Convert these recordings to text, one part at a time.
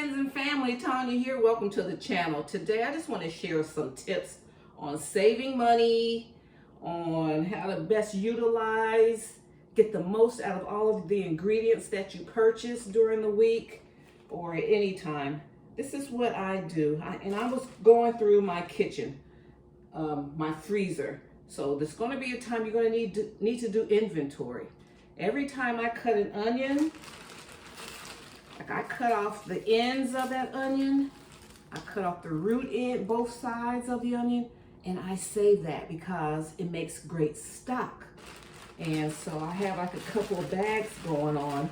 friends and family, Tanya here. Welcome to the channel. Today I just want to share some tips on saving money, on how to best utilize, get the most out of all of the ingredients that you purchase during the week or at any time. This is what I do. I was going through my kitchen, my freezer. So there's going to be a time you're going to need to do inventory. Every time I cut an onion, like I cut off the ends of that onion, I cut off the root end, both sides of the onion, and I save that because it makes great stock. And so I have like a couple of bags going on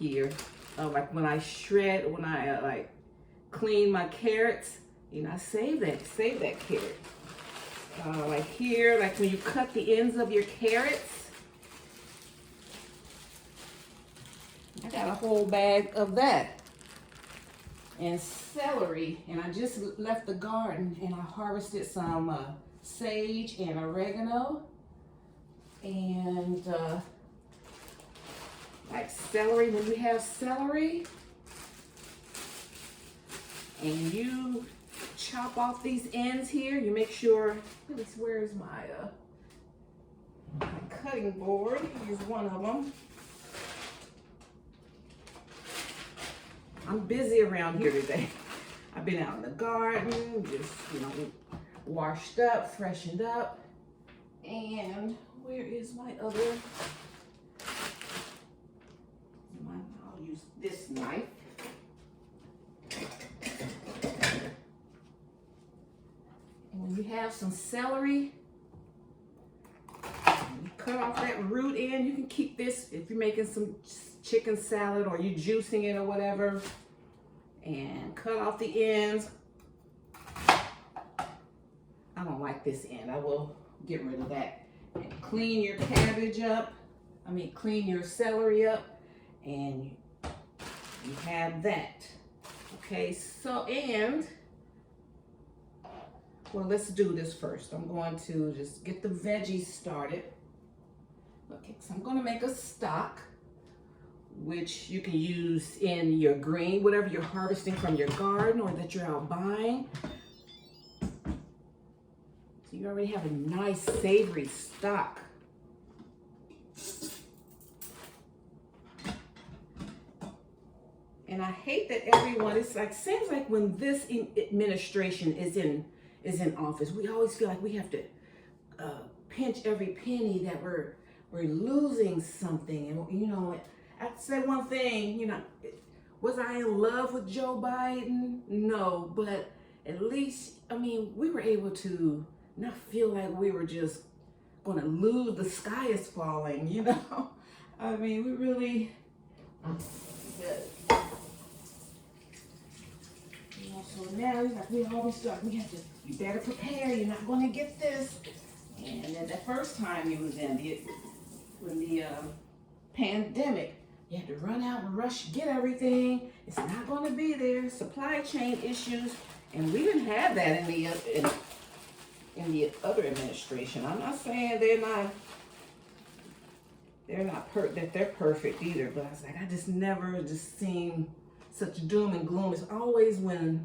here. Like when I shred, when I like clean my carrots, you know, I save that carrot. Like here, like when you cut the ends of your carrots, I got a whole bag of that. And celery, and I just left the garden and I harvested some sage and oregano. And like celery, when you have celery and you chop off these ends here, you make sure, where's my cutting board? Here's one of them. I'm busy around here today. I've been out in the garden, just, you know, washed up, freshened up. And where is my other? I'll use this knife. And when you have some celery, you cut off that root end. You can keep this if you're making some chicken salad or you juicing it or whatever, and cut off the ends. I don't like this end. I will get rid of that. And clean your cabbage up. Clean your celery up, and you have that. Okay, so, and well, let's do this first. I'm going to just get the veggies started. Okay, so I'm going to make a stock, which you can use in your green, whatever you're harvesting from your garden or that you're out buying. So you already have a nice savory stock. And I hate that everyone, it's like, seems like when this administration is in office, we always feel like we have to pinch every penny, that we're losing something. And you know, I said one thing, you know, was I in love with Joe Biden? No, but at least, we were able to not feel like we were just going to lose, the sky is falling, you know? We really, you know, so now it's like we always start, we have to, you better prepare, you're not going to get this. And then the first time you was in the pandemic, you had to run out and rush, get everything. It's not going to be there. Supply chain issues, and we didn't have that in the other administration. I'm not saying they're perfect either, but I was like, I just never just seen such doom and gloom. It's always when,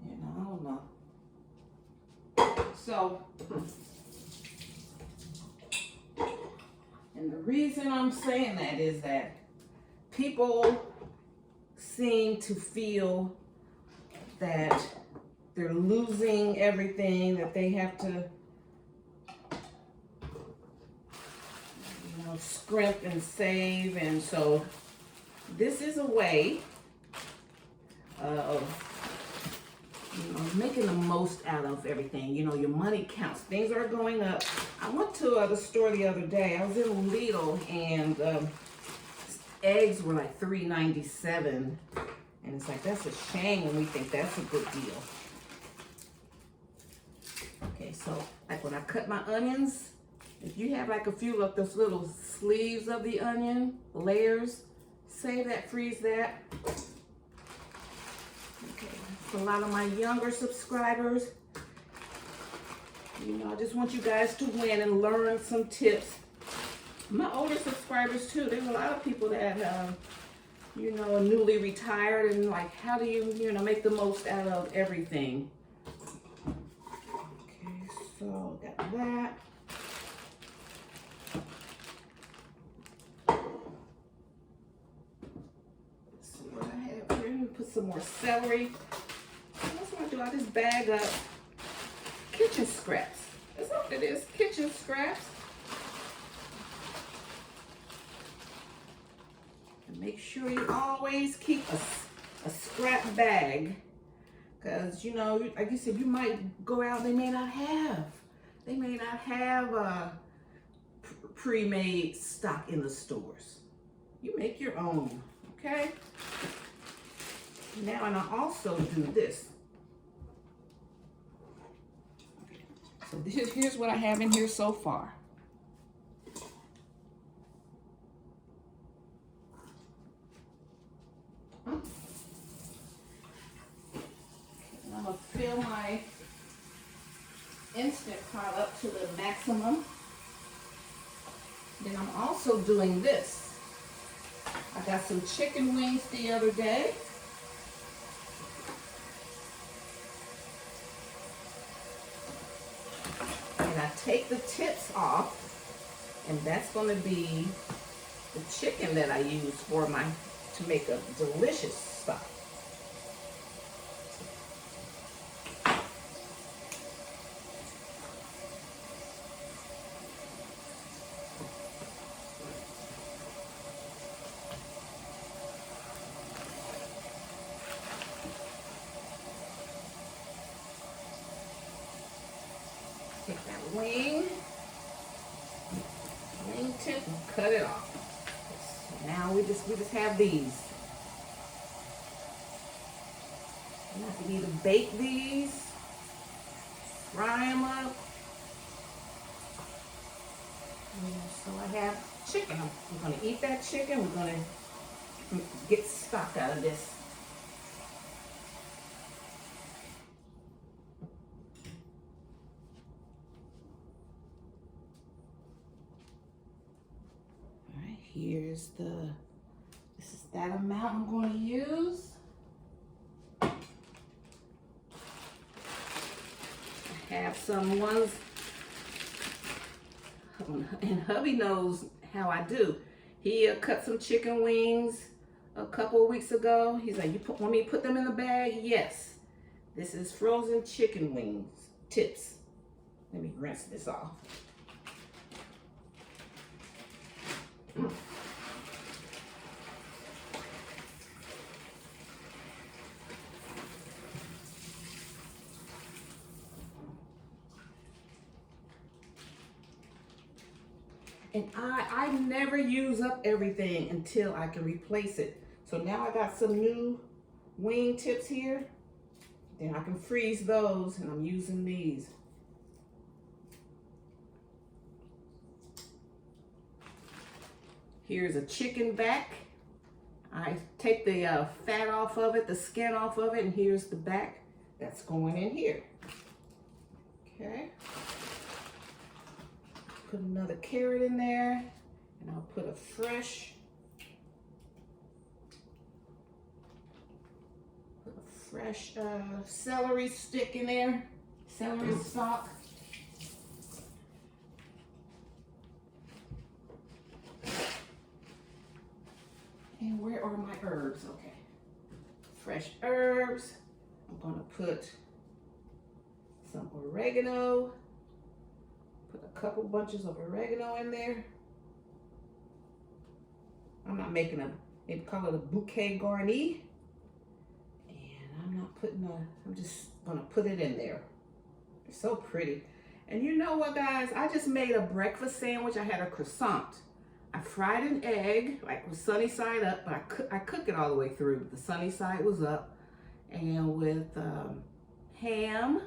you know, I don't know. So. And the reason I'm saying that is that people seem to feel that they're losing everything, that they have to, you know, scrimp and save. And so this is a way of, you know, making the most out of everything. You know, your money counts. Things are going up. I went to the store the other day. I was in Lidl, and eggs were like $3.97. And it's like, that's a shame when we think that's a good deal. Okay, so like when I cut my onions, if you have like a few of those little sleeves of the onion, layers, save that, freeze that. Okay, for a lot of my younger subscribers, you know, I just want you guys to win and learn some tips. My older subscribers too, there's a lot of people that you know, newly retired, and like, how do you, you know, make the most out of everything? Okay, so got that. Let's see what I have here. Let me put some more celery. That's what I do. I just bag up kitchen scraps. That's what it is, kitchen scraps. And make sure you always keep a scrap bag, because you know, like you said, you might go out, they may not have pre-made stock in the stores. You make your own, okay? Now, and I also do this. So here's what I have in here so far. And I'm gonna fill my Instant Pot up to the maximum. Then I'm also doing this. I got some chicken wings the other day. And I take the tips off, and that's going to be the chicken that I use for to make a delicious stock. Take that wing tip and cut it off. Now we just have these. You have to either bake these, fry them up. So I have chicken. We're going to eat that chicken. We're going to get stock out of this. All right, this is that amount I'm going to use. I have some ones, and hubby knows how I do. He cut some chicken wings a couple of weeks ago. He's like, want me to put them in the bag? Yes. This is frozen chicken wings, tips. Let me rinse this off. And I never use up everything until I can replace it. So now I got some new wing tips here. Then I can freeze those, and I'm using these. Here's a chicken back. I take the fat off of it, the skin off of it, and here's the back that's going in here. Okay. Put another carrot in there, and I'll put a fresh celery stick in there, celery stalk. And where are my herbs? Okay, fresh herbs. I'm gonna put some oregano. Put a couple bunches of oregano in there. I'm not making they call it a bouquet garni. And I'm not putting I'm just gonna put it in there. It's so pretty. And you know what, guys? I just made a breakfast sandwich. I had a croissant. I fried an egg, like with sunny side up, but I cook it all the way through. The sunny side was up. And with ham,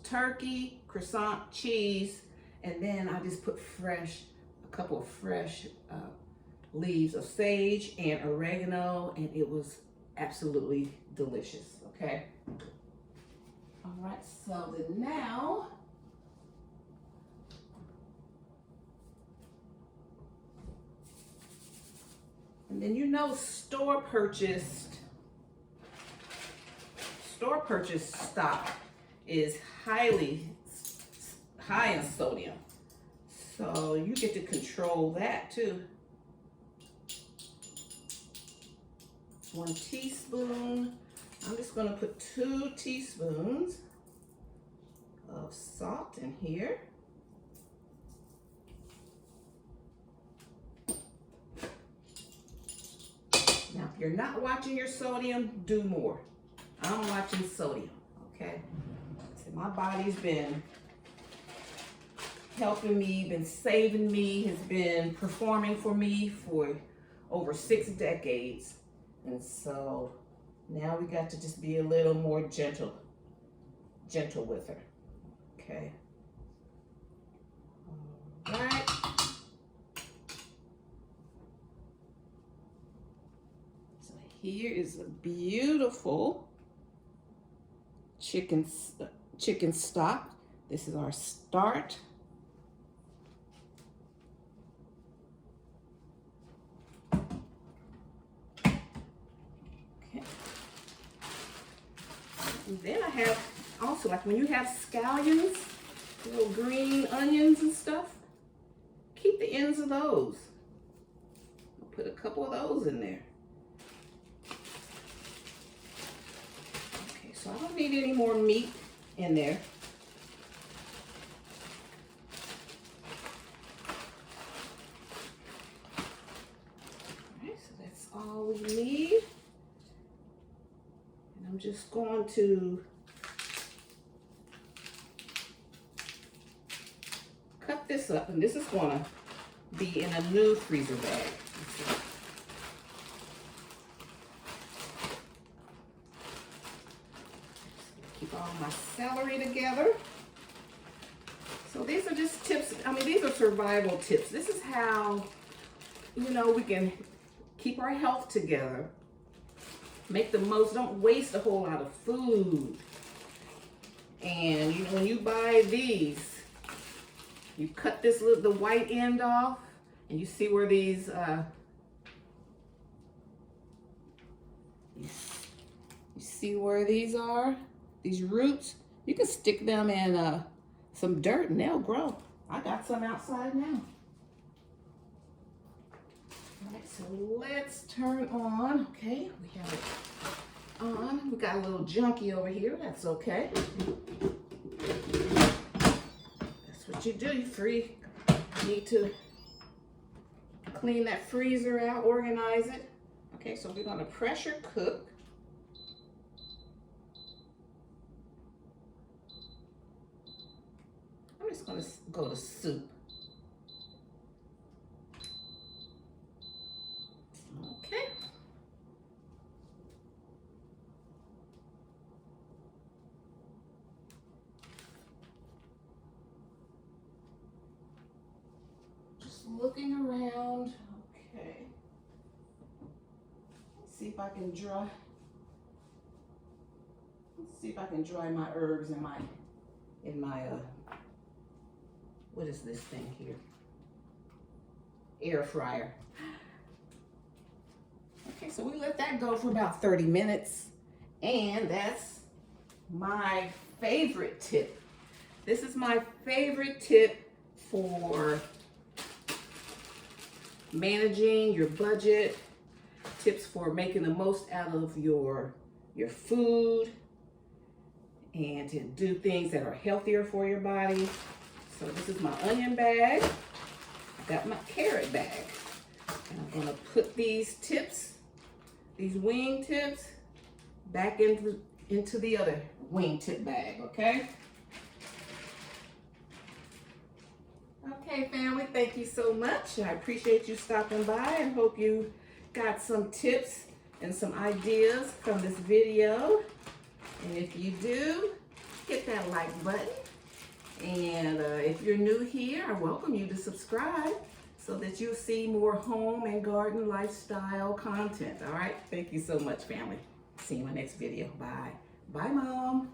turkey, croissant, cheese, and then I just put a couple of fresh leaves of sage and oregano, and it was absolutely delicious, okay? All right, so then now, And then you know store purchased stock is high in sodium. So you get to control that too. 1 teaspoon. I'm just going to put 2 teaspoons of salt in here. Now, if you're not watching your sodium, do more. I'm watching sodium, okay? So my body's been helping me, been saving me, has been performing for me for over 6 decades. And so now we got to just be a little more gentle with her, okay? All right. So here is a beautiful chicken stock. This is our start. And then I have also, like when you have scallions, little green onions and stuff, keep the ends of those. I'll put a couple of those in there. Okay, so I don't need any more meat in there. All right, so that's all we need. I'm just going to cut this up, and this is going to be in a new freezer bag. Keep all my celery together. So these are just tips. I mean, these are survival tips. This is how, you know, we can keep our health together. Make the most, don't waste a whole lot of food. And you know, when you buy these, you cut the white end off, and you see where these, you see where these are? These roots? You can stick them in some dirt and they'll grow. I got some outside now. All right, so let's turn on, okay, we have it on. We got a little junky over here, that's okay. That's what you do, you need to clean that freezer out, organize it. Okay, so we're gonna pressure cook. I'm just gonna go to soup. Okay. Just looking around. Okay. Let's see if I can dry. Let's see if I can dry my herbs in my what is this thing here? Air fryer. Okay, so we let that go for about 30 minutes. And that's my favorite tip. This is my favorite tip for managing your budget, tips for making the most out of your food, and to do things that are healthier for your body. So this is my onion bag. I got my carrot bag. And I'm gonna put these tips, these wing tips, back into the other wing tip bag, okay? Okay, family, thank you so much. I appreciate you stopping by and hope you got some tips and some ideas from this video. And if you do, hit that like button. And if you're new here, I welcome you to subscribe so that you'll see more home and garden lifestyle content. All right, thank you so much, family. See you in my next video. Bye. Bye, Mom.